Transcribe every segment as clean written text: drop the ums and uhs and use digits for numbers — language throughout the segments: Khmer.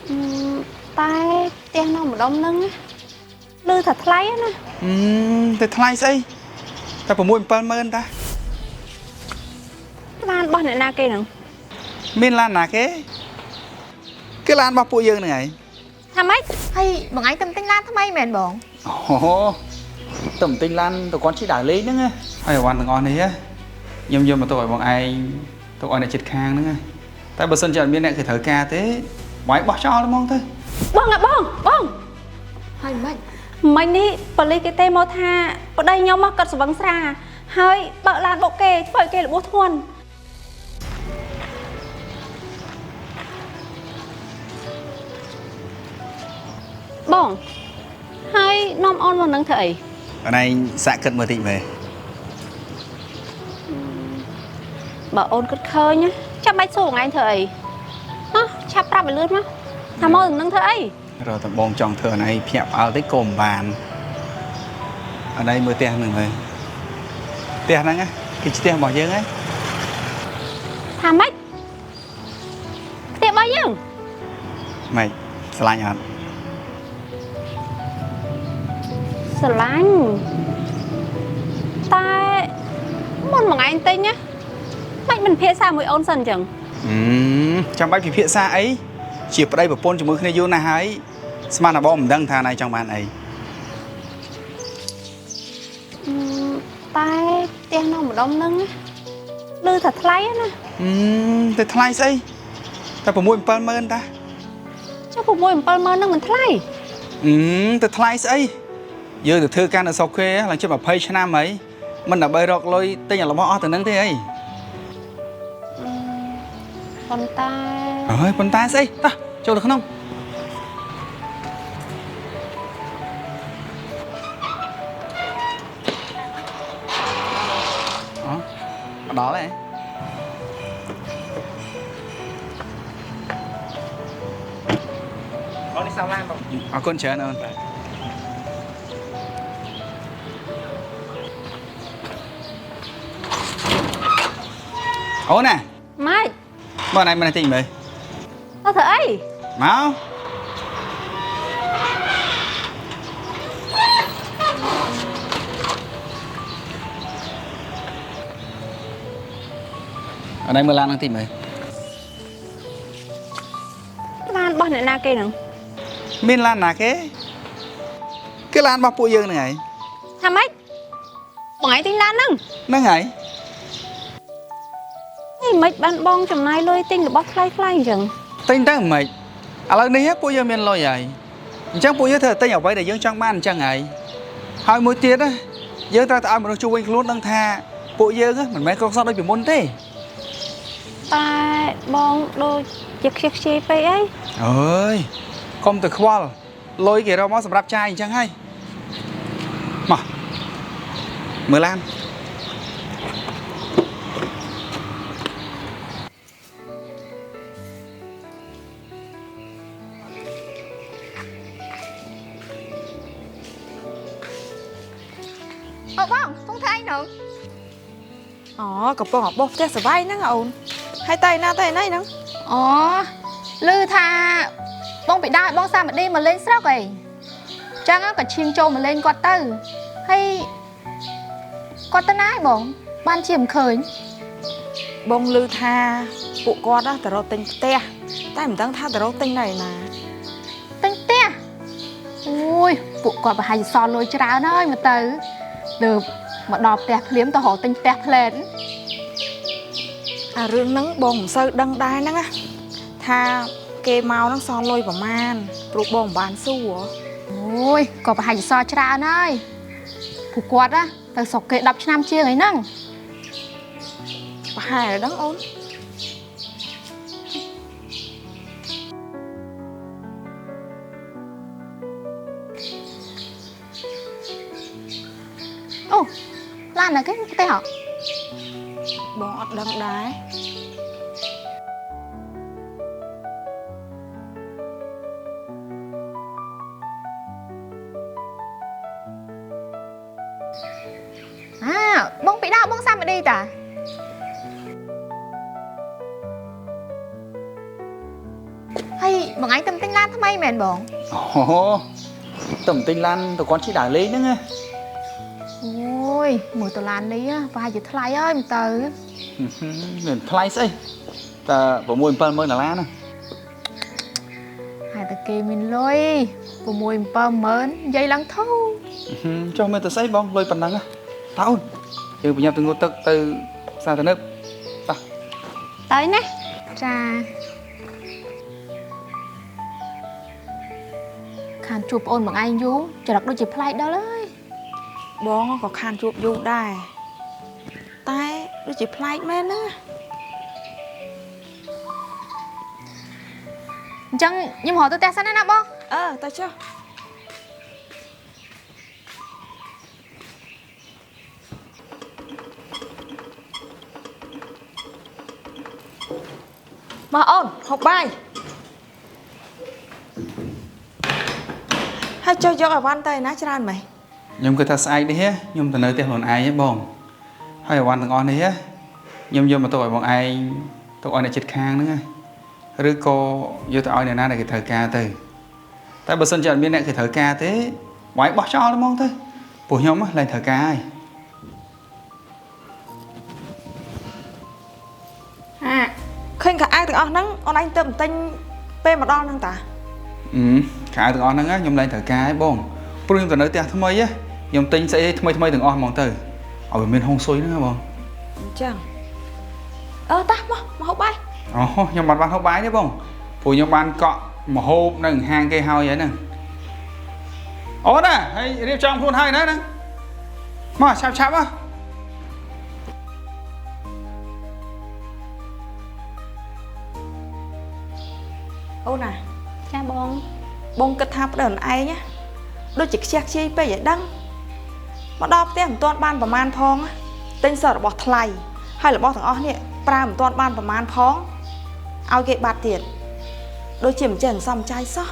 តែផ្ទះនៅម្ដុំហ្នឹងលឺថាថ្លៃណាតែថ្លៃស្អីតែ6 7ម៉ឺនតាឡានរបស់អ្នកណាគេហ្នឹងមានឡានណាគេគឺឡានរបស់ពួកយើងហ្នឹងហើយថាម៉េចហើយបងឯងទៅទិញឡានថ្មីមែនបងអូទៅទិញឡានទៅគាត់ជិះដើរលេងហ្នឹងហើយអីវ៉ាន់ទាំងអស់នេះខ្ញុំយកមកទុកឲ្យបងឯងទុកឲ្យអ្នកជិតខាងហ្នឹងតែបើសិនជាអត់មានអ្នកគេត្រូវការទេបងឯងបោះចោលហ្មងទៅបងហើយមិនមិញនេះប៉ូលីសគេទេមកថាប្តីខ្ញុំមកគាត់ស្វឹងស្រាហើយបើកឡានបុកគេធ្វើឲ្យគេរបួសធ្ងន់បងហើយនាំអូនមកនឹងធ្វើអីអូនឯងសាក់គិតមើលតិចមើលបើអូនគិតឃើញចាំបាច់សួរបងឯងធ្វើអីឆាប់ប្រាប់ឲ្យលឿនមកថាមកនឹងធ្វើអីរកតំបងចង់ធ្វើអូនឯងភ្ញាក់ផ្អើលតិចក៏មិនបានអូនឯងមើលផ្ទះហ្នឹងមើលផ្ទះហ្នឹងគឺផ្ទះរបស់យើងហើយថាម៉េចផ្ទះរបស់យើងម៉េចឆ្លាញ់អត់ស្រឡាញ់តែមុនមួយថ្ងៃទិញណាមិនមិនភាសាមួយអូនសិនអញ្ចឹងចាំបាច់ពិភាក្សាអីជាប្តីប្រពន្ធជាមួយគ្នាយូរណាស់ហើយស្មានតែបងមិនដឹងថាណៃចង់បានអីតែផ្ទះនៅម្ដុំហ្នឹងលឺថាថ្លៃណាតែថ្លៃស្អីតែ6 7ម៉ឺនតាចុះ6 7ម៉ឺនហ្នឹងមិនថ្លៃតែថ្លៃស្អីយើងទៅធ្វើការនៅស្រុកគេឡើងជិត20ឆ្នាំហើយមិនដើម្បីរកលុយទិញរបស់អស់ទៅនឹងទេអីប៉ុន្តែអើយប៉ុន្តែស្អីតោះចូលទៅក្នុងដល់ហើយអូននេះសាឡានបងអរគុណច្រើនអូនអូនណាម៉េចបងណៃមិនទិញមើលទៅធ្វើអីមកអត់ណៃមើលឡានហ្នឹងតិចមើលឡានរបស់អ្នកណាគេហ្នឹងមានឡានណាគេគឺឡានរបស់ពួកយើងហ្នឹងហើយថាម៉េចបងឯងទិញឡានហ្នឹងហ្នឹងហើយមិនបានបងចំណាយលុយទិញរបស់ថ្លៃអញ្ចឹងទិញទៅមិនឥឡូវនេះពួកយើងមានលុយហើយអញ្ចឹងពួកយើងត្រូវទិញអ្វីដែលយើងចង់បានអញ្ចឹងហើយមួយទៀតយើងត្រូវតែឲ្យមនុស្សជួយវិញខ្លួនដឹងថាពួកយើងមិនមែនគ្រប់សពដូចពីមុនទេតែបងដូចជាខ្ជិះខ្ជាយពេកអីអើយកុំទៅខ្វល់លុយគេរកមកសម្រាប់ចាយអញ្ចឹងហើយមកមើលឡានបងពងធ្វើអីហ្នឹងអូកំពុងបោះផ្ទះសវ័យហ្នឹងអូនហើយទៅណាហ្នឹងអូឮថាបងពីដើរបងសាមឌីមកលេងស្រុកអីចឹងក៏ឈៀងចូលមកលេងគាត់ទៅហើយគាត់ទៅណាបងបានជាមិនឃើញបងឮថាពួកគាត់ទៅរកទិញផ្ទះតែមិនដឹងថាទៅរកទិញនៅឯណាទិញផ្ទះអូយពួកគាត់ប្រហែលសល់លុយច្រើនហើយមកទៅលើមកដល់ផ្ទះភ្លាមទៅរកទិញផ្ទះផ្លែតអារឿងហ្នឹងបងមិនសូវដឹងដែរហ្នឹងណាថាគេមកហ្នឹងសល់លុយប្រមាណព្រោះបងមិនបានសួរអូយក៏ប្រហែលសល់ច្រើនហើយពួកគាត់ទៅស្រុកគេ10ឆ្នាំជាងអីហ្នឹងប្រហែលដឹងអូនអូឡានណាគេផ្ទះហ៎បងអត់ដឹងដែរបងពីដើបងសាមឌីតាហើយបងឯងទៅទិញឡាន ថ្មីមែនបង អូទៅទិញឡានតើគាត់ជិះដើរលេងហ្នឹង អូយមួយដុល្លារនេះប្រហែលជាថ្លៃហើយមិនទៅ មានថ្លៃស្អីតែ6-7ម៉ឺនដុល្លារណា ហើយតែគេមានលុយ6-7ម៉ឺននិយាយឡើងធូរ ចុះមានទៅស្អីបងលុយប៉ុណ្ណឹងតើអូនយើងប្រញាប់ទៅងូតទឹកទៅផ្សារទៅនឹកតោះ ទៅណា ចាខានជួបប្អូនបងឯងយូរចរិតដូចជាប្លែកដល់ហើយ បងក៏ខានជួបយូរដែរតែដូចជាប្លែកមែនណា អញ្ចឹងខ្ញុំរកទៅផ្ទះសិនណាបង ទៅចុះមកអូនហូបបាយហើយចុះយកអីវ៉ាន់ទៅណាច្រើនម៉េច ខ្ញុំគិតថាស្អែកនេះខ្ញុំទៅនៅផ្ទះខ្លួនឯងហ៎បងហើយអីវ៉ាន់ទាំងអស់នេះខ្ញុំយកមកទុកឲ្យបងឯងទុកឲ្យអ្នកជិតខាងហ្នឹងឬក៏យកទៅឲ្យអ្នកណាដែលគេត្រូវការទៅតែបើសិនជាអត់មានអ្នកគេត្រូវការទេវាយបោះចោលហ្មងទៅព្រោះខ្ញុំឡើងត្រូវការហើយ ឃើញខោអាវទាំងអស់ហ្នឹងអូនឯងទៅទិញពេលមកដល់ហ្នឹងតា ខោអាវទាំងអស់ហ្នឹងខ្ញុំឡើងត្រូវការហើយបងព្រោះខ្ញុំទៅនៅផ្ទះថ្មីខ្ញុំទិញស្អីថ្មីទាំងអស់ហ្មងទៅឲ្យវាមានហុងស៊ុយហ្នឹងបង អញ្ចឹងតាមកហូបបាយ អូខ្ញុំបានហូបបាយទេបងព្រោះខ្ញុំបានកក់មកហូបនៅហាងគេហើយហ្នឹងអូនហើយរៀបចំខ្លួនហើយណាហ្នឹងមកឆាប់ៗអូនណា ចាបង បងគិតថាប្តីអូនឯងដូចជាខ្ជះខ្ជាយពេកឲ្យដឹងមកដល់ផ្ទះមិនទាន់បានប្រមាណផងទិញសតរបស់ថ្លៃហើយរបស់ទាំងអស់នេះប្រើមិនទាន់បានប្រមាណផងឲ្យគេបាត់ទៀតដូចជាមិនចេះសំចៃសោះ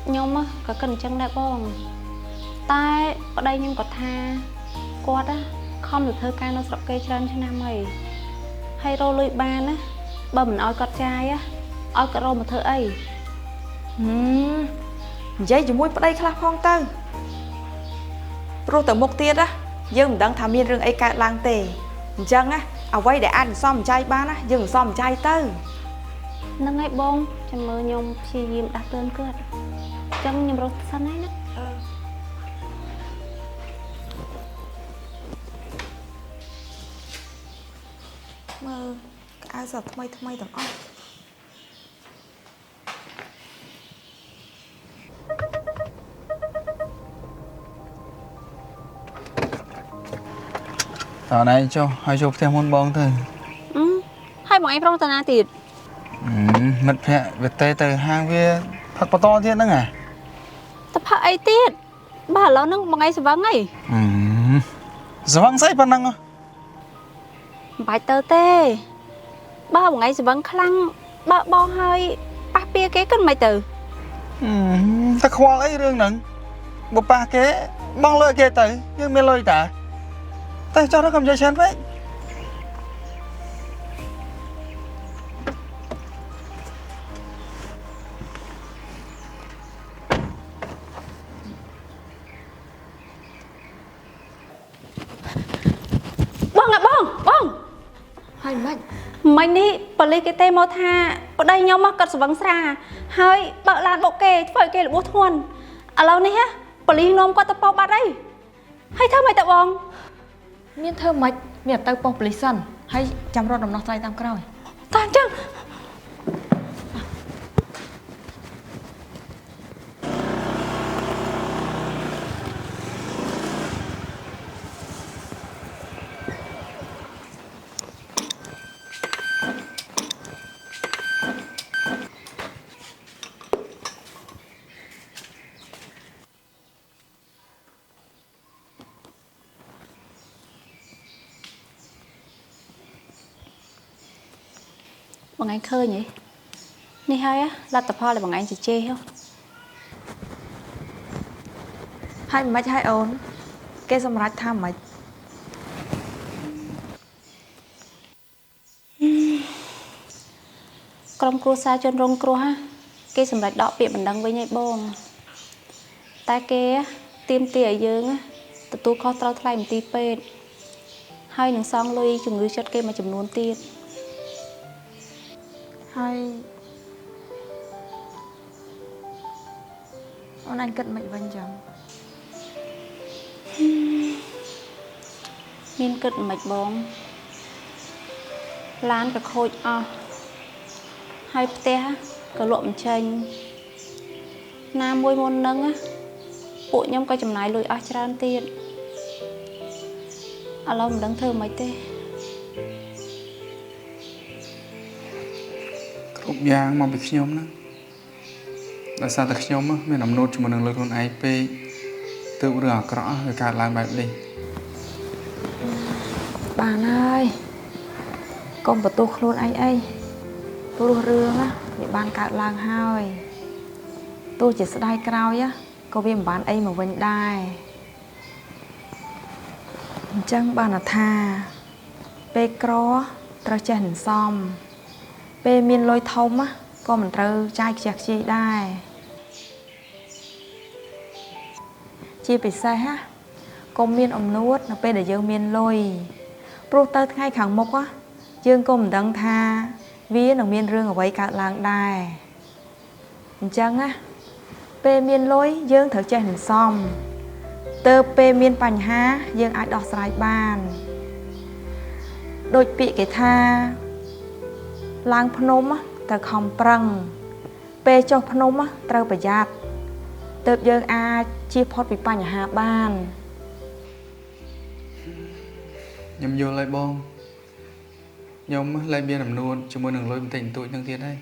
ខ្ញុំក៏គិតអញ្ចឹងដែរបងតែប្តីខ្ញុំក៏ថាគាត់ខំទៅធ្វើការនៅស្រុកគេច្រើនឆ្នាំហើយរកលុយបានណាបើមិនឲ្យគាត់ចាយឲ្យគាត់រកមកធ្វើអី និយាយជាមួយប្តីខ្លះផងទៅព្រោះទៅមុខទៀតយើងមិនដឹងថាមានរឿងអីកើតឡើងទេអញ្ចឹងអ្វីដែលអាចសំចៃបានយើងសំចៃទៅ ហ្នឹងហើយបងចាំមើលខ្ញុំព្យាយាមដាស់តឿនគាត់អញ្ចឹងខ្ញុំរកសិនហើយណា មើលកៅអៅសថ្មីទាំងអស់ តើណែចុះឲ្យចូលផ្ទះមុនបងទៅ ហើយបងឯងប្រងតាណាទៀត មិត្តភក្តិវាទេទៅហាងវាផឹកបន្តទៀតហ្នឹង តែផឹកអីទៀតបើឥឡូវហ្នឹងបងឯងស្វឹងអី ស្វឹងស្អីប៉ុណ្ណឹង មិនបាច់ទៅទេបើបងឯងស្វឹងខ្លាំងបើបងហើយប៉ះពៀគេគិតមិនទៅ តែខ្វល់អីរឿងហ្នឹងបើប៉ះគេបងលុយគេទៅយើងមានលុយតាតែចោះដល់កុំនិយាយច្រើនពេក បងហើយមិននេះប៉ូលីសគេទេមកថាប្តីខ្ញុំមកគាត់ស្វឹងស្រាហើយបើកឡានបុកគេធ្វើឲ្យគេរបួសធ្ងន់ឥឡូវនេះប៉ូលីសនាំគាត់ទៅប៉ោះបាត់ហើយធ្វើម៉េចទៅបង មានធ្វើម៉េចមានទៅប៉ុស្តិ៍ប៉ូលីសសិនហើយចាំរត់ដំណោះស្រាយតាមក្រោយ តើអញ្ចឹង បងឯងឃើញហីនេះហើយលទ្ធផលដែលបងឯងជជែកហើយមិនហើយអូនគេសម្រេចថាមិនក្រុមគ្រួសារជនរងគ្រោះ គេសម្រេចដកពាក្យបណ្ដឹងវិញឯបងតែគេទៀមទាឲ្យយើងទទួលខុសត្រូវថ្លៃមន្ទីរពេទ្យហើយនឹងសងលុយជំងឺចិត្តគេមួយចំនួនទៀត ហើយអូនអញគិតមិនវិញចឹង មានគិតមិនបងឡានក៏ខូចអស់ហើយផ្ទះក៏លក់មិនចេញណាមួយមុនហ្នឹងពួកខ្ញុំក៏ចំណាយលុយអស់ច្រើនទៀតឥឡូវមិនដឹងធ្វើម៉េចទេ គ្រប់យ៉ាងមកពីខ្ញុំណាដោយសារតែខ្ញុំមានអំណួតជាមួយនឹងលើខ្លួនឯងពេកទើបរឿងអាក្រក់វាកើតឡើងបែបនេះ បានហើយកុំបន្ទោសខ្លួនឯងអីព្រោះរឿងវាបានកើតឡើងហើយទោះជាស្ដាយក្រោយក៏វាមិនបានអីមកវិញដែរអញ្ចឹងបានថាពេលក្រត្រូវចេះសន្សំពេលមានលុយធំក៏មិនត្រូវចាយខ្ជះខ្ជាយដែរជាពិសេសកុំមានអំនួតនៅពេលដែលយើងមានលុយព្រោះទៅថ្ងៃខាងមុខយើងក៏មិនដឹងថាវានឹងមានរឿងអ្វីកើតឡើងដែរអញ្ចឹងពេលមានលុយយើងត្រូវចេះសន្សំទៅពេលមានបញ្ហាយើងអាចដោះស្រាយបានដូចពាក្យគេថាឡើងភ្នំត្រូវខំប្រឹងពេលចុះភ្នំត្រូវប្រយ័ត្នទើបយើងអាចជៀសផុតពីបញ្ហាបាន ខ្ញុំយល់ហើយបងខ្ញុំលែងមានអំណួតជាមួយនឹងលុយបន្តិចបន្តួចនឹងទៀតហើយ